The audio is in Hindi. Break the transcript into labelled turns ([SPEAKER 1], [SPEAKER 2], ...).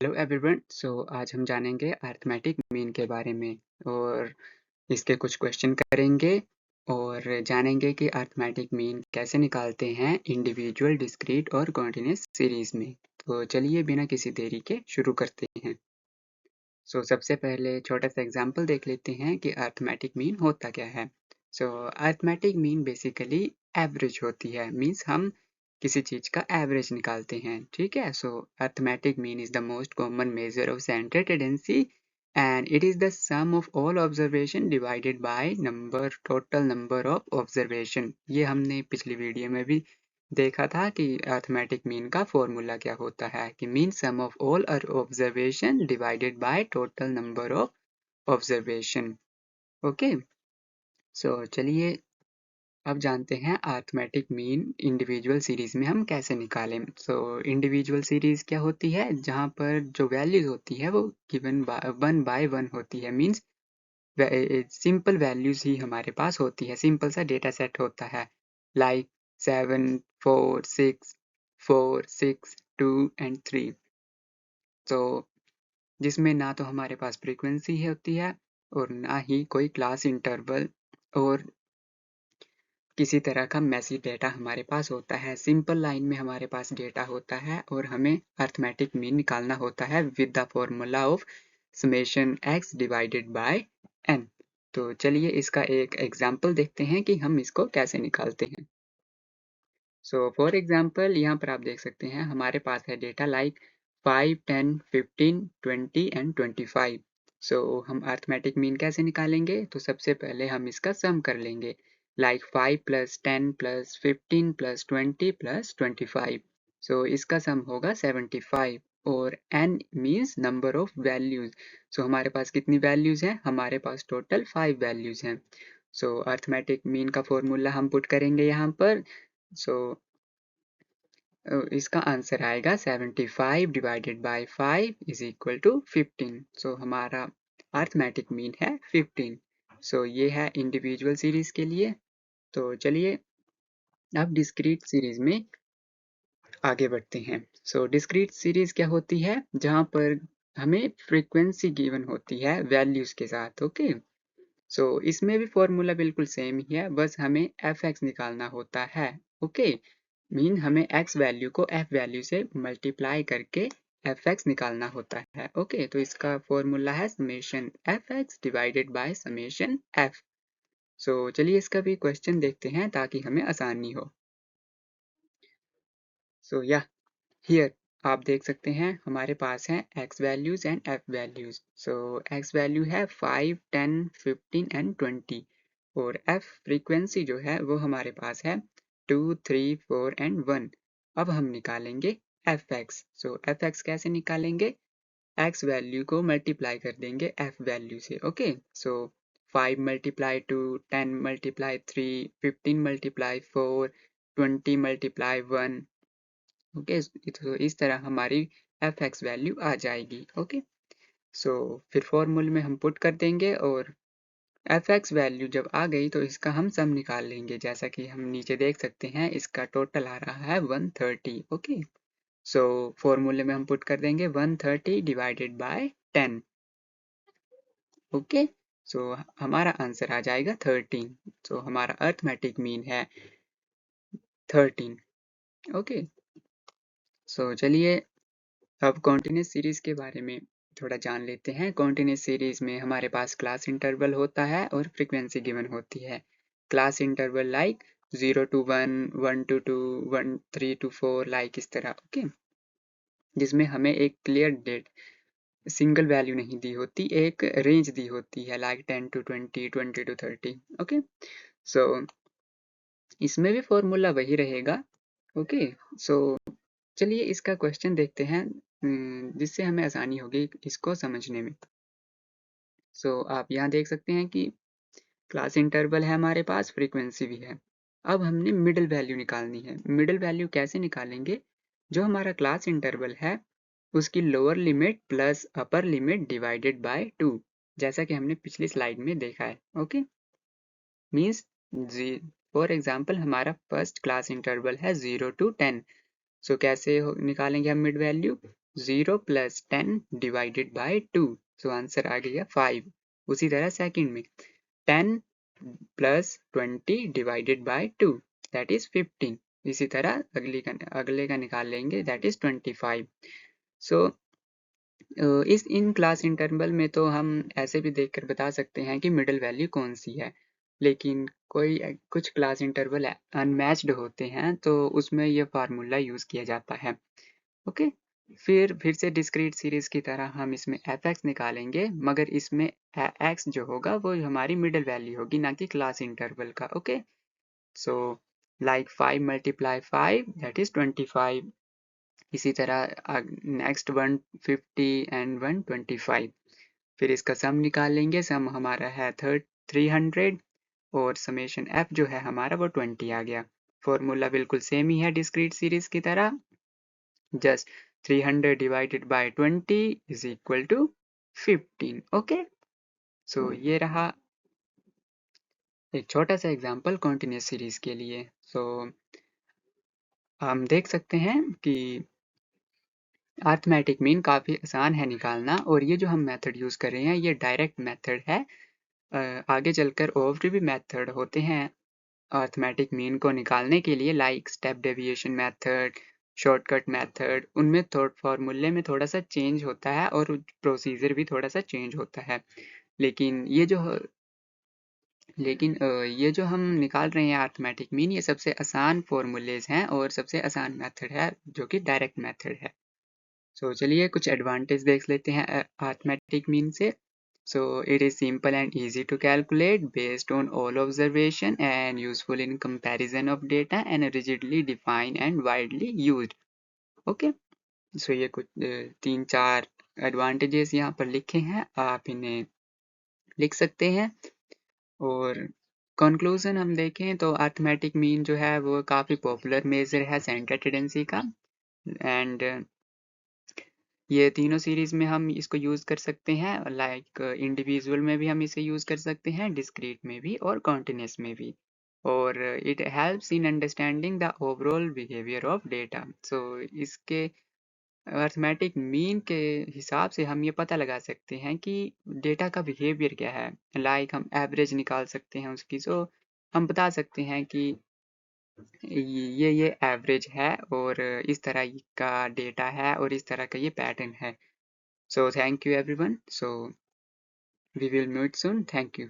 [SPEAKER 1] Hello everyone. आज हम जानेंगे अरिथमेटिक मीन के बारे में और इसके कुछ क्वेश्चन करेंगे और जानेंगे कि अरिथमेटिक मीन कैसे निकालते हैं इंडिविजुअल, डिस्क्रीट और कॉन्टिन्यूस सीरीज में। तो चलिए बिना किसी देरी के शुरू करते हैं। सबसे पहले छोटा सा एग्जांपल देख लेते हैं कि अरिथमेटिक मीन होता क्या है। अरिथमेटिक मीन बेसिकली एवरेज होती है, मीन्स हम किसी चीज का एवरेज निकालते हैं। ठीक है। Arithmetic mean is the most common measure of central tendency and it is the sum of all observation divided by total number of observation. ये हमने पिछली वीडियो में भी देखा था कि अरिथमेटिक मीन का फॉर्मूला क्या होता है कि mean sum of all observation divided by total number of observation. Okay. चलिए अब जानते हैं अरिथमेटिक मीन इंडिविजुअल सीरीज में हम कैसे निकालें। इंडिविजुअल सीरीज क्या होती है, जहाँ पर जो वैल्यूज होती है वो गिवन वन बाय वन होती है, मीन्स सिंपल वैल्यूज ही हमारे पास होती है, सिंपल सा डेटा सेट होता है लाइक 7 4 6 4 6 2 एंड 3। तो जिसमें ना तो हमारे पास फ्रीक्वेंसी होती है और ना ही कोई क्लास इंटरवल और किसी तरह का मैसी डेटा हमारे पास होता है। सिंपल लाइन में हमारे पास डेटा होता है और हमें अरिथमेटिक मीन निकालना होता है with the formula of summation x divided by n। तो चलिए इसका एक एग्जांपल देखते हैं कि हम इसको कैसे निकालते हैं। फॉर एग्जांपल यहाँ पर आप देख सकते हैं हमारे पास है डेटा लाइक 5 10 15 20 एंड 25। हम अरिथमेटिक मीन कैसे निकालेंगे, तो सबसे पहले हम इसका सम कर लेंगे like 5 plus 10 plus 15 plus 20 plus 25। इसका सम होगा 75 और n means number of values. हमारे पास कितनी वैल्यूज हैं, हमारे पास टोटल 5 वैल्यूज हैं। अरिथमेटिक मीन का फॉर्मूला हम पुट करेंगे यहाँ पर। इसका आंसर आएगा 75 divided by 5 is equal to 15। हमारा अरिथमेटिक मीन है 15। ये है इंडिविजुअल सीरीज के लिए। तो चलिए अब डिस्क्रीट सीरीज में आगे बढ़ते हैं। डिस्क्रीट सीरीज क्या होती है, जहाँ पर हमें फ्रीक्वेंसी गिवन होती है वैल्यूज के साथ। ओके। इसमें भी फॉर्मूला बिल्कुल सेम ही है, बस हमें एफ एक्स निकालना होता है। ओके। मीन हमें x वैल्यू को f वैल्यू से मल्टीप्लाई करके एफ एक्स निकालना होता है। ओके। तो इसका फॉर्मूला है summation F x divided by summation f। चलिए इसका भी क्वेश्चन देखते हैं ताकि हमें आसानी हो। या हियर आप देख सकते हैं हमारे पास हैं x values and f values. x value है 5 10 15 एंड 20 और f फ्रीक्वेंसी जो है वो हमारे पास है 2 3 4 एंड 1। अब हम निकालेंगे fx। fx कैसे निकालेंगे, x वैल्यू को मल्टीप्लाई कर देंगे f वैल्यू से। Okay. 5 multiply 2 10 multiply 3 15 multiply 4 20 multiply 1। Okay. तो इस तरह हमारी एफ एक्स वैल्यू आ जाएगी। ओके। फिर फॉर्मूले में हम पुट कर देंगे और एफ एक्स वैल्यू जब आ गई तो इसका हम सम निकाल लेंगे, जैसा कि हम नीचे देख सकते हैं इसका टोटल आ रहा है 130। ओके। फॉर्मूले में हम पुट कर देंगे 130 डिवाइडेड बाय 10। ओके। हमारा आंसर आ जाएगा 13। हमारा अरिथमेटिक मीन है 13। ओके। चलिए अब कॉन्टिन्यूस सीरीज के बारे में थोड़ा जान लेते हैं। कॉन्टिन्यूस सीरीज में हमारे पास क्लास इंटरवल होता है और फ्रीक्वेंसी गिवन होती है। Class interval like 0 to 1 1 to 2 1 3 to 4 like इस तरह। ओके। जिसमें हमें एक क्लियर डेट सिंगल वैल्यू नहीं दी होती, एक रेंज दी होती है लाइक 10 to 20 20 to 30। ओके। इसमें भी फॉर्मूला वही रहेगा। ओके। चलिए इसका क्वेश्चन देखते हैं जिससे हमें आसानी होगी इसको समझने में। आप यहाँ देख सकते हैं कि क्लास इंटरवल है हमारे पास, फ्रीक्वेंसी भी है। अब हमने मिडिल वैल्यू निकालनी है। मिडिल वैल्यू कैसे निकालेंगे, जो हमारा क्लास इंटरवल है उसकी lower limit plus upper limit divided by 2, जैसा कि हमने पिछली स्लाइड में देखा है। ओके। मीन्स फॉर एग्जाम्पल हमारा फर्स्ट क्लास इंटरवल है 0 to 10। कैसे निकालेंगे हम mid value, 0 plus 10 divided by 2, so answer आ गया 5। उसी तरह सेकंड में 10 plus 20 divided by 2 that is 15। इसी तरह अगले का निकाल लेंगे दैट इज 25। सो इस इन क्लास इंटरवल में तो हम ऐसे भी देखकर बता सकते हैं कि मिडिल वैल्यू कौन सी है, लेकिन कुछ क्लास इंटरवल अनमैच्ड होते हैं तो उसमें यह फार्मूला यूज़ किया जाता है। ओके, फिर से डिस्क्रीट सीरीज की तरह हम इसमें एफ एक्स निकालेंगे, मगर इसमें एक्स जो होगा वो हमारी मिडिल वैल्यू होगी, ना कि क्लास इंटरवल का। Okay, so like 5 multiply 5 that is 25। इसी तरह नेक्स्ट 150 एंड 125, फिर इसका सम निकाल लेंगे। सम हमारा है 300 और समेशन एफ जो है हमारा वो 20 आ गया। फॉर्मूला बिल्कुल सेम ही है डिस्क्रीट सीरीज की तरह, just 300 divided by 20 is equal to 15। Okay, so ये रहा एक छोटा सा एग्जांपल कॉन्टिन्यूस सीरीज के लिए। सो हम देख सकते हैं कि अरिथमेटिक मीन काफ़ी आसान है निकालना, और ये जो हम मेथड यूज़ कर रहे हैं ये डायरेक्ट मेथड है। आगे चलकर और भी मेथड होते हैं अरिथमेटिक मीन को निकालने के लिए, like step deviation method, shortcut method. उनमें फॉर्मूले में थोड़ा सा चेंज होता है और प्रोसीजर भी थोड़ा सा चेंज होता है, लेकिन ये जो हम निकाल रहे हैं अरिथमेटिक मीन, ये सबसे आसान फॉर्मूलेज हैं और सबसे आसान मेथड है जो कि डायरेक्ट मेथड है। सो चलिए कुछ एडवांटेज देख लेते हैं अरिथमेटिक मीन से। So it is simple and easy to calculate based on all observation and useful in comparison of data and rigidly defined and widely used. Okay, so ये कुछ 3-4 एडवांटेजेस यहाँ पर लिखे हैं, आप इन्हें लिख सकते हैं। और कंक्लूजन हम देखें तो अरिथमेटिक मीन जो है वो काफ़ी पॉपुलर मेजर है सेंटर टेंडेंसी का, एंड ये तीनों सीरीज में हम इसको यूज़ कर सकते हैं, लाइक इंडिविजुअल में भी हम इसे यूज़ कर सकते हैं, डिस्क्रीट में भी और कॉन्टिन्यूस में भी, और it helps in understanding the overall behaviour of data. So इसके अरिथमेटिक मीन के हिसाब से हम ये पता लगा सकते हैं कि डेटा का बिहेवियर क्या है, लाइक हम एवरेज निकाल सकते हैं उसकी। सो हम बता सकते हैं कि ये एवरेज है और इस तरह का डेटा है और इस तरह का ये पैटर्न है। So thank you everyone. So we will meet soon. Thank you.